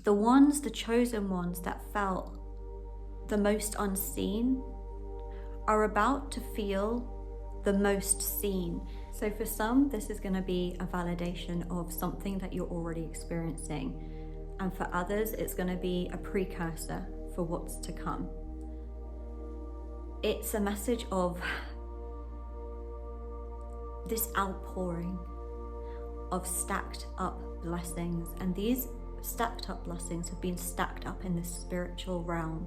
the chosen ones that felt the most unseen, are about to feel the most seen. So for some, this is going to be a validation of something that you're already experiencing. And for others, it's going to be a precursor for what's to come. It's a message of this outpouring of stacked up blessings. And these stacked up blessings have been stacked up in the spiritual realm,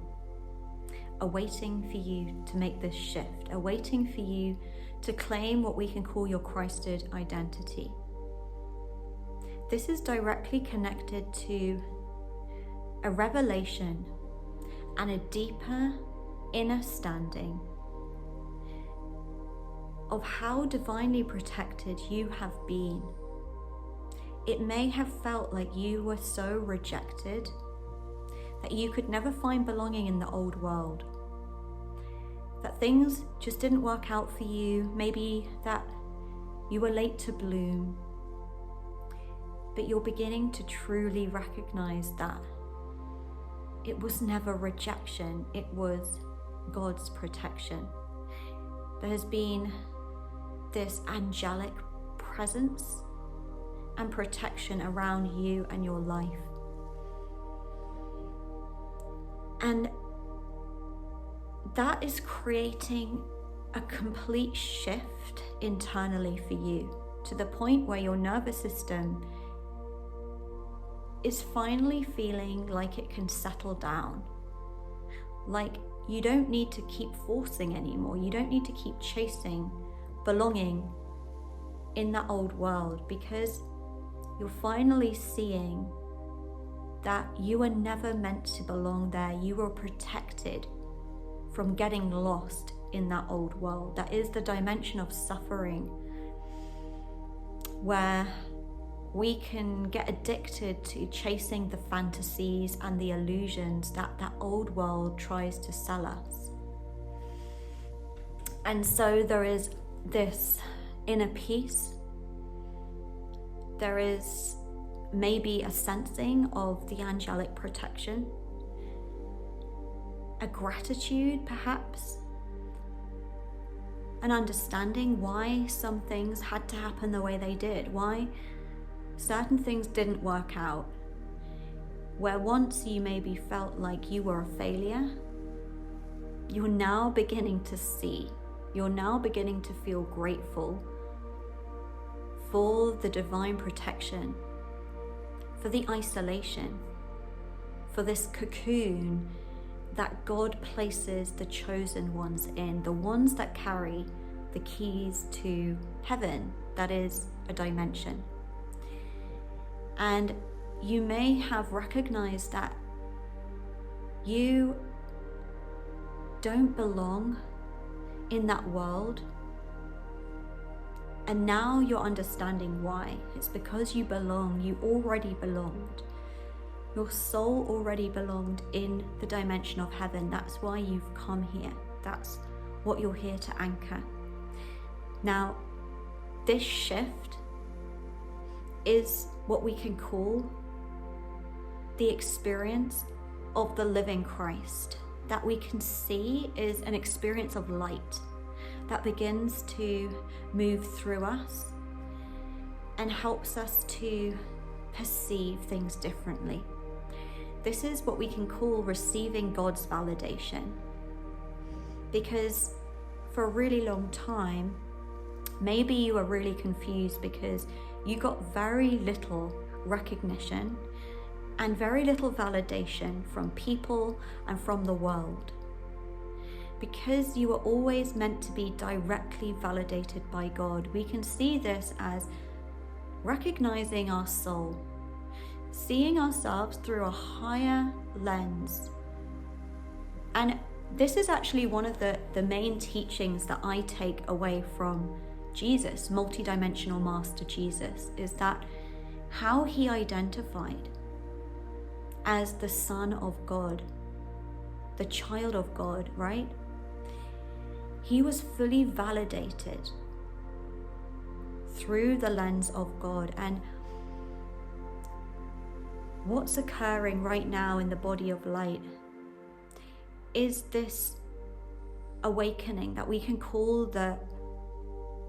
awaiting for you to make this shift, awaiting for you to claim what we can call your Christed identity. This is directly connected to a revelation and a deeper inner standing of how divinely protected you have been. It may have felt like you were so rejected that you could never find belonging in the old world, that things just didn't work out for you, maybe that you were late to bloom, but you're beginning to truly recognize that it was never rejection, it was God's protection. There has been this angelic presence and protection around you and your life. And that is creating a complete shift internally for you, to the point where your nervous system is finally feeling like it can settle down. Like you don't need to keep forcing anymore. You don't need to keep chasing belonging in that old world, because you're finally seeing that you were never meant to belong there. You were protected from getting lost in that old world. That is the dimension of suffering, where we can get addicted to chasing the fantasies and the illusions that that old world tries to sell us. And so there is this inner peace. There is maybe a sensing of the angelic protection, a gratitude perhaps, an understanding why some things had to happen the way they did, why certain things didn't work out. Where once you maybe felt like you were a failure, you're now beginning to see, you're now beginning to feel grateful for the divine protection, for the isolation, for this cocoon that God places the chosen ones in, the ones that carry the keys to heaven, that is a dimension. And you may have recognized that you don't belong in that world. And now you're understanding why. It's because you belong. You already belonged. Your soul already belonged in the dimension of heaven. That's why you've come here. That's what you're here to anchor. Now, this shift is what we can call the experience of the living Christ, that we can see is an experience of light that begins to move through us and helps us to perceive things differently. This is what we can call receiving God's validation. Because for a really long time, maybe you were really confused because you got very little recognition and very little validation from people and from the world. Because you were always meant to be directly validated by God, we can see this as recognizing our soul, seeing ourselves through a higher lens. And this is actually one of the main teachings that I take away from Jesus, multidimensional Master Jesus, is that how he identified as the Son of God, the child of God, right? He was fully validated through the lens of God. And what's occurring right now in the body of light is this awakening that we can call the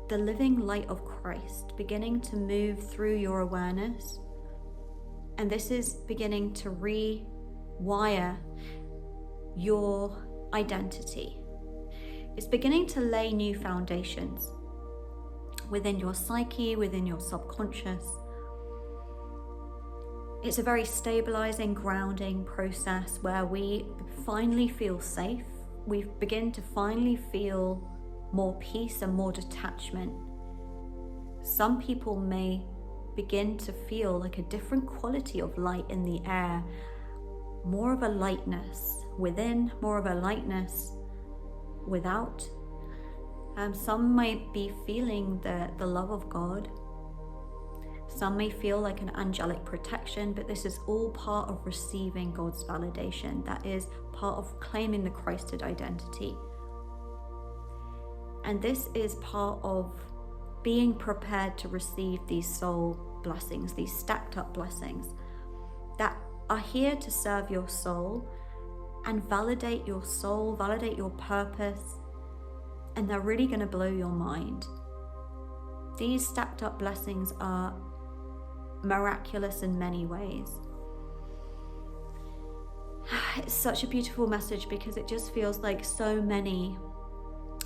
living light of Christ beginning to move through your awareness. And this is beginning to rewire your identity. It's beginning to lay new foundations within your psyche, within your subconscious. It's a very stabilizing, grounding process where we finally feel safe. We begin to finally feel more peace and more detachment. Some people may begin to feel like a different quality of light in the air, more of a lightness within, more of a lightness without. Some might be feeling the love of God. Some may feel like an angelic protection, but this is all part of receiving God's validation. That is part of claiming the Christed identity. And this is part of being prepared to receive these soul blessings, these stacked up blessings that are here to serve your soul and validate your soul, validate your purpose, and they're really going to blow your mind. These stacked up blessings are miraculous in many ways. It's such a beautiful message because it just feels like so many,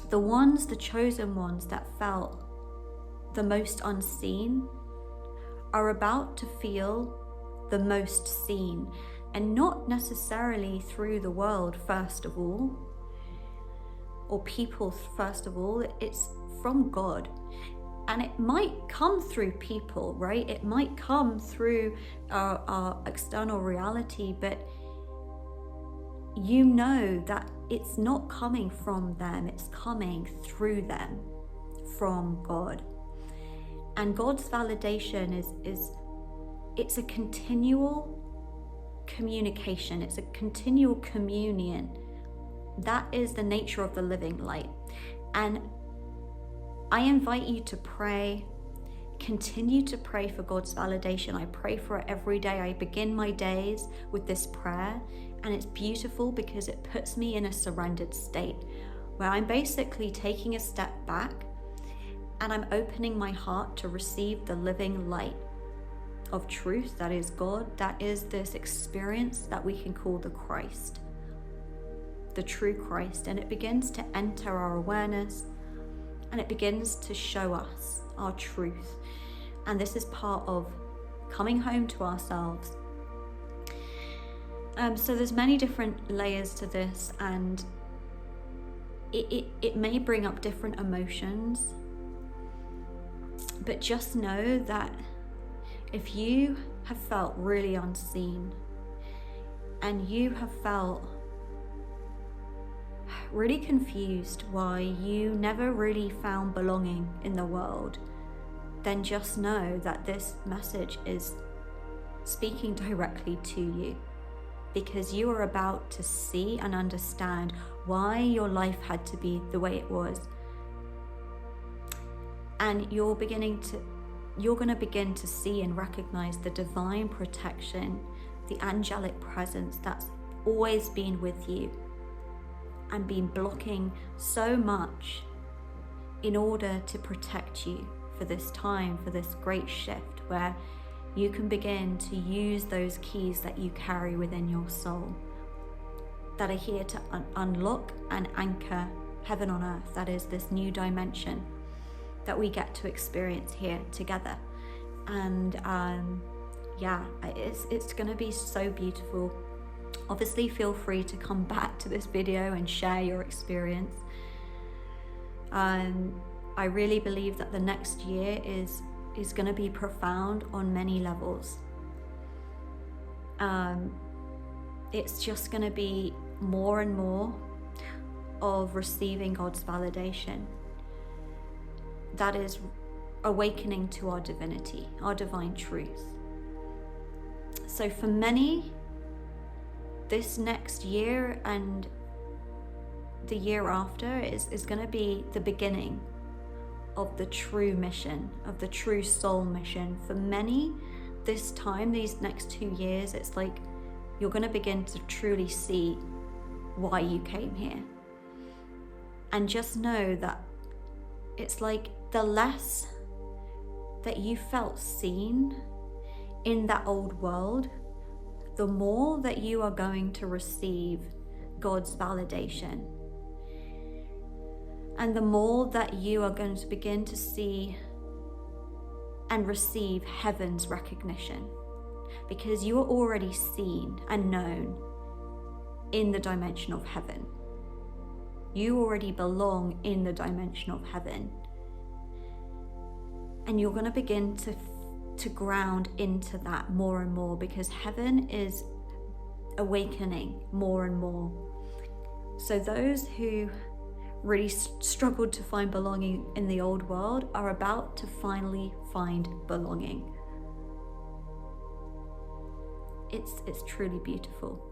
the chosen ones that felt the most unseen, are about to feel the most seen, and not necessarily through the world first of all, or people first of all. It's from God. And it might come through people, right? It might come through our external reality, but you know that it's not coming from them, it's coming through them, from God. And God's validation it's a continual communication, it's a continual communion. That is the nature of the living light. And I invite you to pray, continue to pray for God's validation. I pray for it every day. I begin my days with this prayer, and it's beautiful because it puts me in a surrendered state where I'm basically taking a step back and I'm opening my heart to receive the living light of truth that is God, that is this experience that we can call the Christ, the true Christ. And it begins to enter our awareness, and it begins to show us our truth. And this is part of coming home to ourselves. So there's many different layers to this, and it may bring up different emotions, but just know that if you have felt really unseen and you have felt really confused why you never really found belonging in the world, then just know that this message is speaking directly to you, because you are about to see and understand why your life had to be the way it was. And you're going to begin to see and recognize the divine protection, the angelic presence that's always been with you and been blocking so much in order to protect you for this time, for this great shift where you can begin to use those keys that you carry within your soul that are here to unlock and anchor heaven on earth. That is this new dimension that we get to experience here together. And it's going to be so beautiful. Obviously, feel free to come back to this video and share your experience. I really believe that the next year is going to be profound on many levels. It's just going to be more and more of receiving God's validation. That is awakening to our divinity, our divine truth. So for many, this next year and the year after is going to be the beginning of the true mission, of the true soul mission. For many, this time, these next 2 years, it's like you're going to begin to truly see why you came here. And just know that it's like the less that you felt seen in that old world, the more that you are going to receive God's validation. And the more that you are going to begin to see and receive heaven's recognition, because you are already seen and known in the dimension of heaven. You already belong in the dimension of heaven. And you're going to begin to ground into that more and more, because heaven is awakening more and more. So those who really struggled to find belonging in the old world are about to finally find belonging. It's truly beautiful.